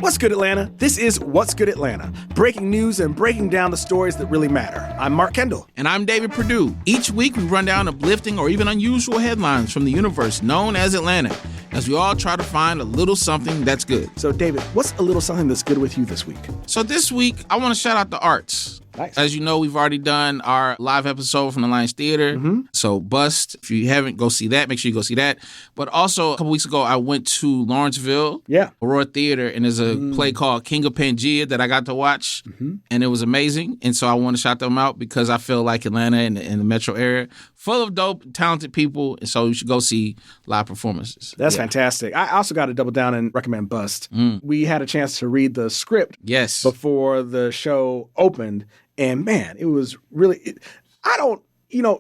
What's good, Atlanta? This is What's Good Atlanta, breaking news and breaking down the stories that really matter. I'm Mark Kendall. And I'm David Perdue. Each week we run down uplifting or even unusual headlines from the universe known as Atlanta, as we all try to find a little something that's good. So, David, what's a little something that's good with you this week? So this week, I want to shout out the arts. Nice. As you know, we've already done our live episode from the Lions Theater. Mm-hmm. So Bust, if you haven't, go see that. Make sure you go see that. But also, a couple weeks ago, I went to Lawrenceville, Aurora Theater, and there's a play called King of Pangea that I got to watch, and it was amazing. And so I want to shout them out because I feel like Atlanta and the metro area, full of dope, talented people, and so you should go see live performances. That's fantastic. I also got to double down and recommend Bust. We had a chance to read the script before the show opened. And man, it was really,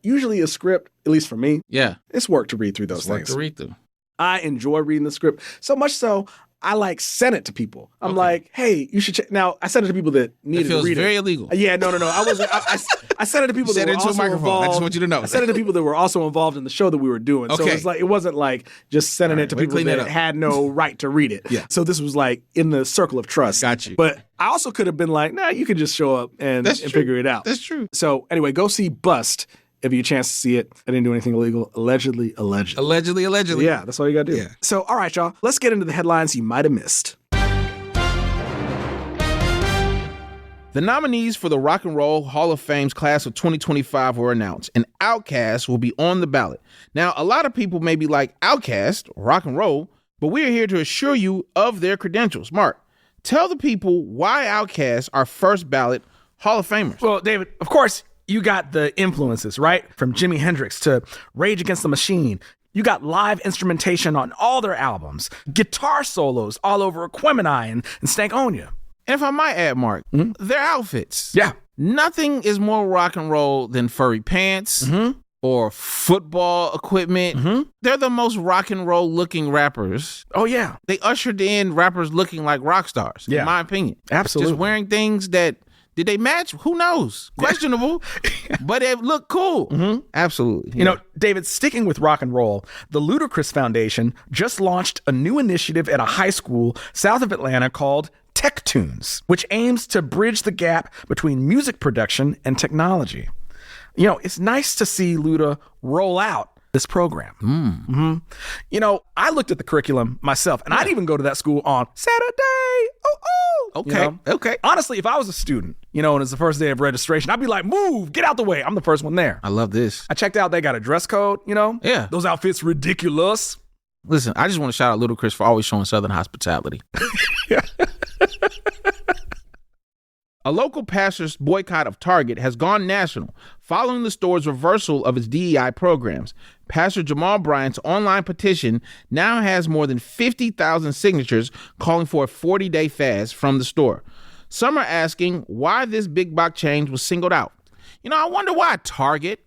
usually a script, at least for me, it's work to read through those things. Work to read through. I enjoy reading the script so much so I sent it to people. I'm like, hey, you should check. Now, I sent it to people that needed to read it. It feels very illegal. Yeah, no. I wasn't. I sent it to people that were also involved. I just want you to know. I sent it to people that were also involved in the show that we were doing. So it wasn't like just sending it to people that had no right to read it. Yeah. So this was like in the circle of trust. Got you. But I also could have been like, nah, you could just show up and figure it out. That's true. So anyway, go see Bust. If you get a chance to see it, I didn't do anything illegal. Allegedly. Yeah, that's all you got to do. Yeah. So, all right, y'all. Let's get into the headlines you might have missed. The nominees for the Rock and Roll Hall of Fame's class of 2025 were announced, and OutKast will be on the ballot. Now, a lot of people may be like, OutKast, rock and roll, but we're here to assure you of their credentials. Mark, tell the people why OutKast are first ballot Hall of Famers. Well, David, of course, you got the influences, right? From Jimi Hendrix to Rage Against the Machine. You got live instrumentation on all their albums, guitar solos all over Aquemini and Stankonia. And if I might add, Mark, their outfits. Yeah. Nothing is more rock and roll than furry pants or football equipment. They're the most rock and roll looking rappers. Oh, yeah. They ushered in rappers looking like rock stars, in my opinion. Absolutely. Just wearing things that, did they match? Who knows? Questionable, but it looked cool. Absolutely. You know, David, sticking with rock and roll, the Ludacris Foundation just launched a new initiative at a high school south of Atlanta called Tech Tunes, which aims to bridge the gap between music production and technology. You know, it's nice to see Luda roll out this program. You know, I looked at the curriculum myself, and I'd even go to that school on Saturday. Okay. Honestly, if I was a student, and it's the first day of registration, I'd be like, move, get out the way. I'm the first one there. I love this. I checked out, they got a dress code, Yeah. Those outfits ridiculous. Listen, I just want to shout out Ludacris for always showing Southern hospitality. A local pastor's boycott of Target has gone national following the store's reversal of its DEI programs. Pastor Jamal Bryant's online petition now has more than 50,000 signatures calling for a 40-day fast from the store. Some are asking why this big box change was singled out. I wonder why Target.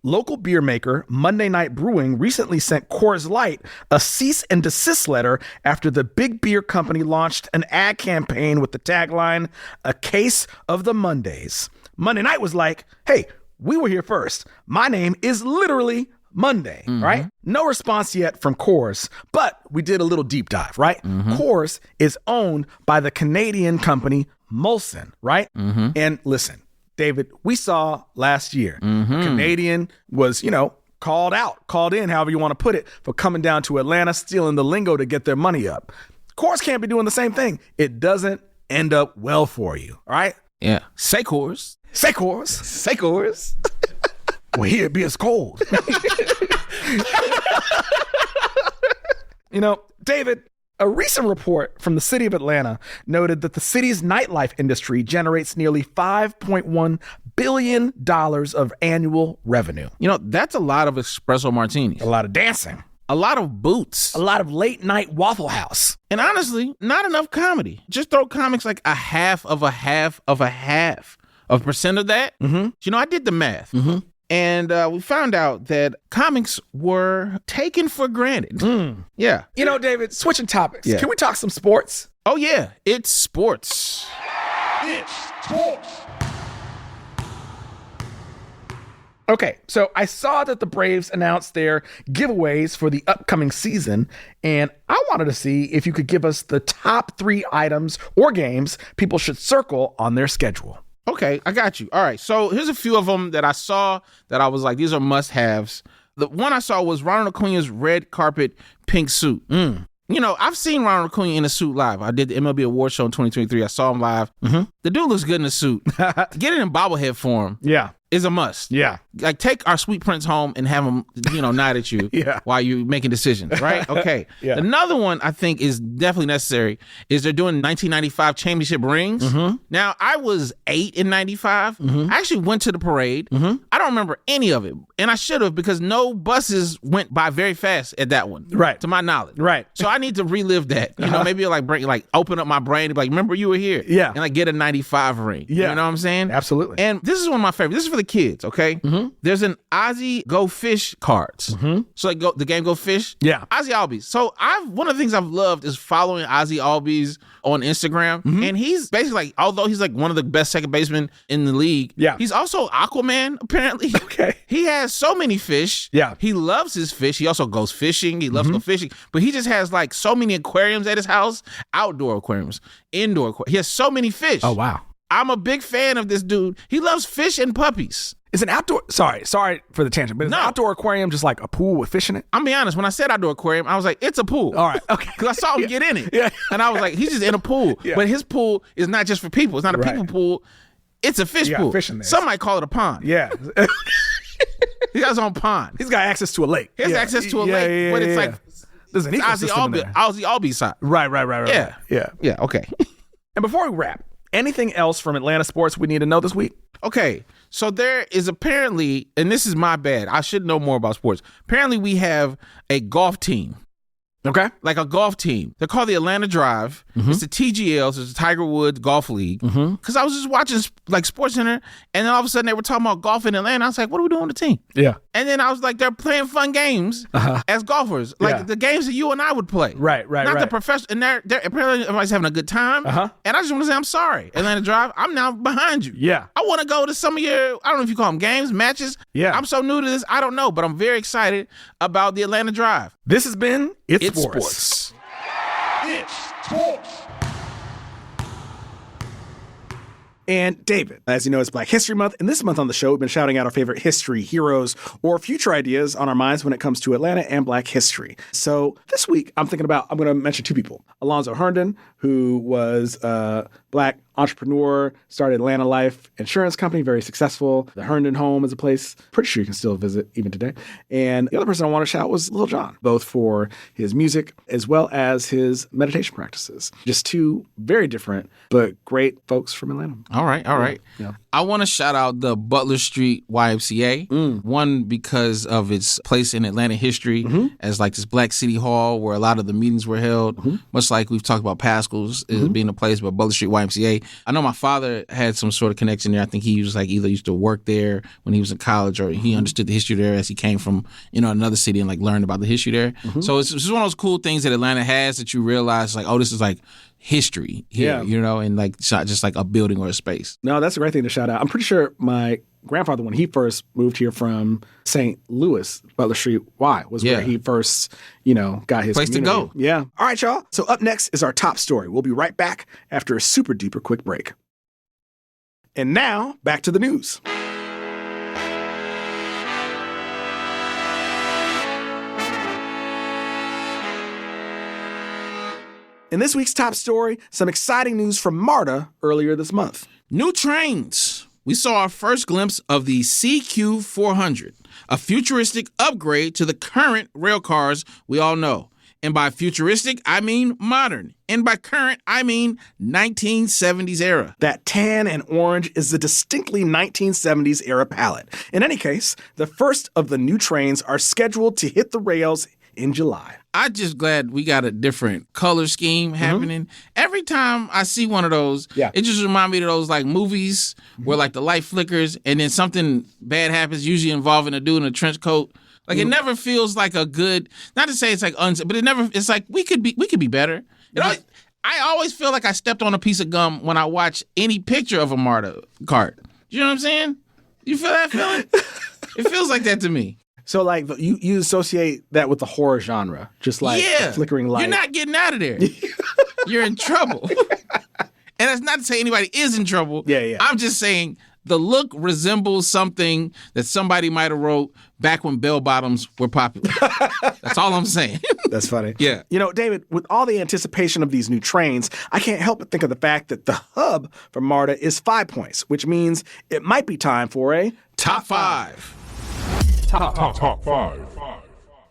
Local beer maker Monday Night Brewing recently sent Coors Light a cease and desist letter after the big beer company launched an ad campaign with the tagline, "A case of the Mondays." Monday Night was like, hey, we were here first. My name is literally Monday, right? No response yet from Coors, but we did a little deep dive, right? Coors is owned by the Canadian company Molson, right? And listen, David, we saw last year, Canadian was, called in, however you want to put it, for coming down to Atlanta, stealing the lingo to get their money up. Coors can't be doing the same thing. It doesn't end up well for you, all right? Yeah. Say Coors. Say Coors. Say Coors. Well, here, beer's cold. David, a recent report from the city of Atlanta noted that the city's nightlife industry generates nearly $5.1 billion of annual revenue. That's a lot of espresso martinis. A lot of dancing. A lot of boots. A lot of late night Waffle House. And honestly, not enough comedy. Just throw comics like a half of a percent of that. I did the math. And we found out that comics were taken for granted. Yeah. David, switching topics. Can we talk some sports? Oh, yeah. It's sports. It's sports. Okay, so I saw that the Braves announced their giveaways for the upcoming season, and I wanted to see if you could give us the top 3 items or games people should circle on their schedule. Okay, I got you. All right, so here's a few of them that I saw that I was like, these are must-haves. The one I saw was Ronald Acuña's red carpet pink suit. You know, I've seen Ronald Acuña in a suit live. I did the MLB Awards show in 2023. I saw him live. The dude looks good in a suit. Get it in bobblehead form. Yeah. Is a must. Yeah. Like, take our sweet prince home and have him, nod at you while you're making decisions, right? Okay. Yeah. Another one I think is definitely necessary is they're doing 1995 championship rings. Now, I was 8 in 95. I actually went to the parade. I don't remember any of it. And I should have, because no buses went by very fast at that one. Right. To my knowledge. Right. So I need to relive that. Maybe open up my brain and be like, remember you were here. Yeah. And get a 95 ring. Yeah. You know what I'm saying? Absolutely. And this is one of my favorites. This is for the kids, okay? There's an Ozzy Go Fish cards. So the game Go Fish. Yeah. Ozzy Albies. So one of the things I've loved is following Ozzy Albies on Instagram. And he's basically although he's one of the best second basemen in the league, he's also Aquaman, apparently. Okay. He has so many fish. Yeah. He loves his fish. He also goes fishing. He loves to go fishing. But he just has so many aquariums at his house, outdoor aquariums, indoor aquariums. He has so many fish. Oh, wow. I'm a big fan of this dude. He loves fish and puppies. Is an outdoor, sorry for the tangent, but is an outdoor aquarium just like a pool with fish in it? I'm be honest, when I said outdoor aquarium, I was like, it's a pool. All right, okay. Because I saw him get in it. Yeah. And I was like, he's just in a pool. Yeah. But his pool is not just for people. It's not a people pool. It's a fish pool. Fish in there. Some might call it a pond. Yeah. He got his own pond. He's got access to a lake. He has access to a lake, but it's like there's an ecosystem there. Ozzy Albies side. Right. Yeah, okay. And before we wrap, anything else from Atlanta sports we need to know this week? Okay, so there is apparently, and this is my bad, I should know more about sports. Apparently we have a golf team. Okay. Like a golf team. They're called the Atlanta Drive. It's the TGL, so it's the Tiger Woods Golf League. Because I was just watching Sports Center, and then all of a sudden they were talking about golf in Atlanta. I was like, what are we doing on the team? Yeah. And then I was like, they're playing fun games as golfers. The games that you and I would play. Right. Not the professional. And they're apparently everybody's having a good time. And I just want to say, I'm sorry, Atlanta Drive. I'm now behind you. Yeah. I want to go to some of your, I don't know if you call them games, matches. Yeah. I'm so new to this, I don't know, but I'm very excited about the Atlanta Drive. This has been It's Sports. It's sports. And David, as you know, it's Black History Month. And this month on the show, we've been shouting out our favorite history heroes or future ideas on our minds when it comes to Atlanta and Black history. So this week, I'm going to mention 2 people. Alonzo Herndon, who was a Black entrepreneur, started Atlanta Life Insurance Company, very successful. The Herndon home is a place pretty sure you can still visit even today. And the other person I want to shout was Lil Jon, both for his music as well as his meditation practices. Just 2 very different but great folks from Atlanta. All right. Yeah. I want to shout out the Butler Street YMCA. One, because of its place in Atlanta history as this Black City Hall where a lot of the meetings were held, much like we've talked about Pascal's being a place, but Butler Street YMCA. I know my father had some sort of connection there. I think he was either used to work there when he was in college, or he understood the history there as he came from another city and learned about the history there. So it's just one of those cool things that Atlanta has that you realize this is history here, and it's not just a building or a space. No, that's a great thing to shout out. I'm pretty sure my grandfather, when he first moved here from St. Louis, Butler Street Y was where he first, got his place community. to go. Yeah. All right, y'all. So up next is our top story. We'll be right back after a super duper quick break. And now back to the news. In this week's top story, some exciting news from MARTA earlier this month. New trains. We saw our first glimpse of the CQ400, a futuristic upgrade to the current railcars we all know. And by futuristic, I mean modern. And by current, I mean 1970s era. That tan and orange is the distinctly 1970s era palette. In any case, the first of the new trains are scheduled to hit the rails in July. I'm just glad we got a different color scheme happening. Every time I see one of those, it just reminds me of those movies where the light flickers and then something bad happens, usually involving a dude in a trench coat. It never feels like a good, not to say it's but it never, it's we could be better. I always feel like I stepped on a piece of gum when I watch any picture of a MARTA cart. You know what I'm saying? You feel that feeling? It feels like that to me. So like you associate that with the horror genre, just like a flickering light. You're not getting out of there. You're in trouble. And that's not to say anybody is in trouble. Yeah. I'm just saying the look resembles something that somebody might have wrote back when bell bottoms were popular. That's all I'm saying. That's funny. Yeah. You know, David, with all the anticipation of these new trains, I can't help but think of the fact that the hub for MARTA is 5 points, which means it might be time for a Top 5. Top 5.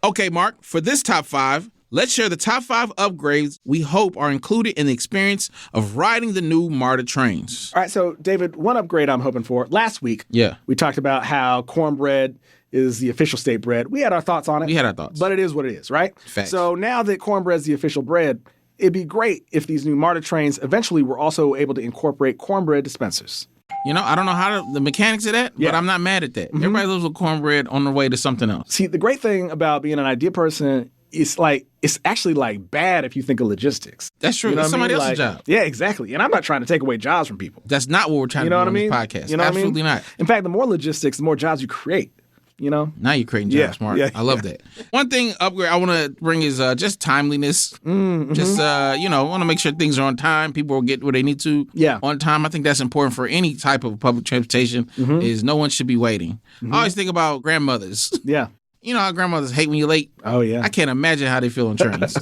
Okay, Mark, for this top 5, let's share the top 5 upgrades we hope are included in the experience of riding the new MARTA trains. All right, so David, one upgrade I'm hoping for. Last week, we talked about how cornbread is the official state bread. We had our thoughts on it. We had our thoughts. But it is what it is, right? Facts. So now that cornbread is the official bread, it'd be great if these new MARTA trains eventually were also able to incorporate cornbread dispensers. You know, I don't know the mechanics of that, but I'm not mad at that. Everybody lives with cornbread on their way to something else. See, the great thing about being an idea person is it's actually like bad if you think of logistics. That's true. You know It's somebody else's Like, job. Yeah, exactly. And I'm not trying to take away jobs from people. That's not what we're trying to do on this podcast. You know Absolutely what I mean? not. In fact, the more logistics, the more jobs you create. You know? Now you're creating jobs, Mark. I love that. One thing upgrade I want to bring is just timeliness. Just, want to make sure things are on time. People will get where they need to on time. I think that's important for any type of public transportation is no one should be waiting. I always think about grandmothers. Yeah. You know how grandmothers hate when you're late? Oh, yeah. I can't imagine how they feel on trains.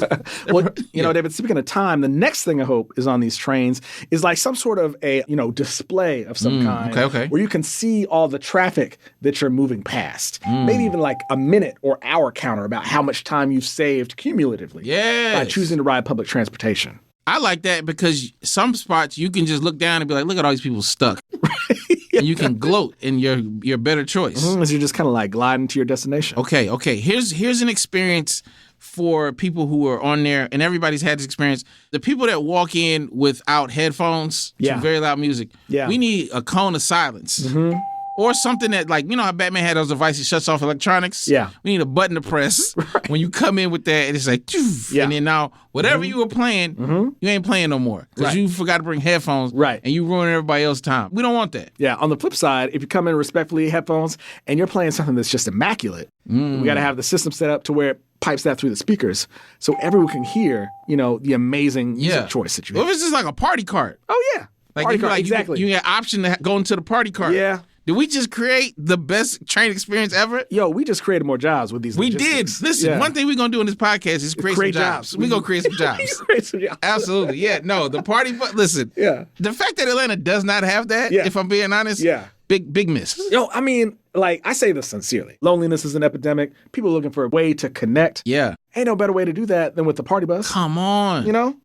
Well, David, speaking of time, the next thing I hope is on these trains is like some sort of a, display of some kind. Okay. Where you can see all the traffic that you're moving past. Maybe even like a minute or hour counter about how much time you've saved cumulatively by choosing to ride public transportation. I like that because some spots you can just look down and be like, look at all these people stuck. And you can gloat in your better choice. As you're just kind of like gliding to your destination. Okay. Here's an experience for people who are on there, and everybody's had this experience. The people that walk in without headphones to very loud music, we need a cone of silence. Or something that, like, you know how Batman had those devices shuts off electronics? Yeah. We need a button to press when you come in with that, and it's like, and then now, whatever you were playing, you ain't playing no more. Because you forgot to bring headphones, and you ruin everybody else's time. We don't want that. Yeah, on the flip side, if you come in respectfully headphones, and you're playing something that's just immaculate, we got to have the system set up to where it pipes that through the speakers, so everyone can hear, the amazing music choice that you have. Well, if it's just like a party cart. Oh, yeah. Like, exactly. You get an option to go into the party cart. Yeah. Did we just create the best train experience ever? Yo, we just created more jobs with these logistics. We did. Listen, one thing we're going to do in this podcast is create some jobs. We're going to create some jobs. Create some jobs. Absolutely. Yeah, no, the party, but listen. Yeah. The fact that Atlanta does not have that, if I'm being honest, big miss. Yo, I mean, like, I say this sincerely. Loneliness is an epidemic. People are looking for a way to connect. Yeah. Ain't no better way to do that than with the party bus. Come on. You know?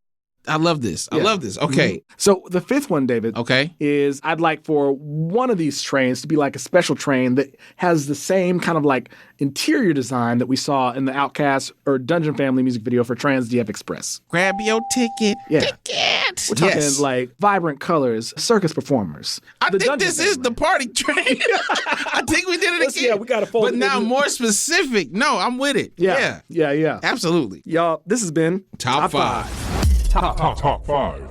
I love this. I love this. Okay. So the fifth one, David, is I'd like for one of these trains to be like a special train that has the same kind of like interior design that we saw in the OutKast or Dungeon Family music video for Trans DF Express. Grab your ticket. Yeah. Ticket. We're talking like vibrant colors, circus performers. I think this is the party train. I think we did it again. Yeah, we got to fold it. But now more specific. No, I'm with it. Yeah. Absolutely. Y'all, this has been Top 5. Top 5.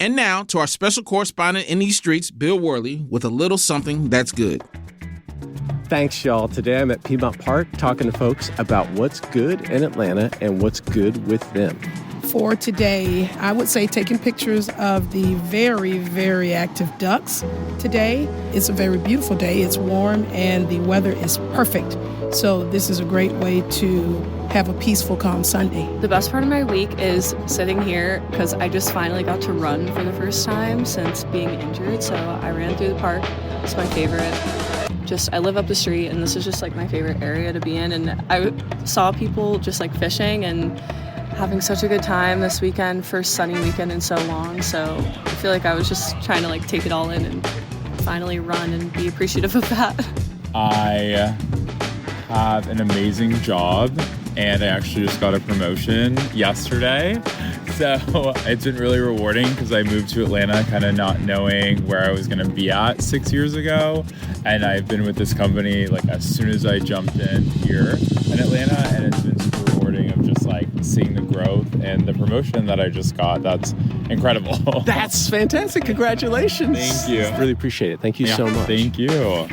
And now to our special correspondent in these streets, Bill Worley, with a little something that's good. Thanks, y'all. Today I'm at Piedmont Park talking to folks about what's good in Atlanta and what's good with them. For today, I would say taking pictures of the very, very active ducks. Today, it's a very beautiful day. It's warm and the weather is perfect. So this is a great way to have a peaceful, calm Sunday. The best part of my week is sitting here because I just finally got to run for the first time since being injured. So I ran through the park. It's my favorite. I live up the street and this is just like my favorite area to be in. And I saw people just like fishing and having such a good time this weekend, first sunny weekend in so long. So I feel like I was just trying to like take it all in and finally run and be appreciative of that. I have an amazing job and I actually just got a promotion yesterday. So it's been really rewarding because I moved to Atlanta kind of not knowing where I was going to be at 6 years ago. And I've been with this company like as soon as I jumped in here in Atlanta, and it's been super rewarding of just like seeing the growth and the promotion that I just got. That's incredible. That's fantastic. Congratulations. Thank you. Really appreciate it. Thank you so much. Thank you.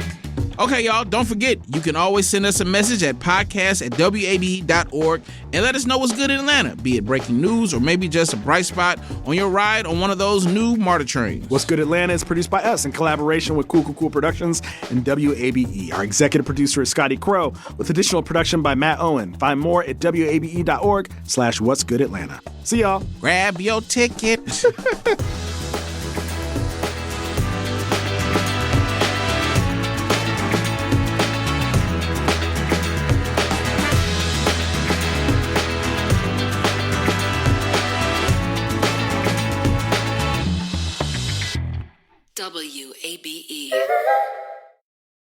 Okay, y'all, don't forget, you can always send us a message at podcast@wabe.org and let us know what's good in Atlanta, be it breaking news or maybe just a bright spot on your ride on one of those new MARTA trains. What's Good Atlanta is produced by us in collaboration with Cool Productions and WABE. Our executive producer is Scotty Crow, with additional production by Matt Owen. Find more at wabe.org/What's Good Atlanta. See y'all. Grab your ticket. WABE.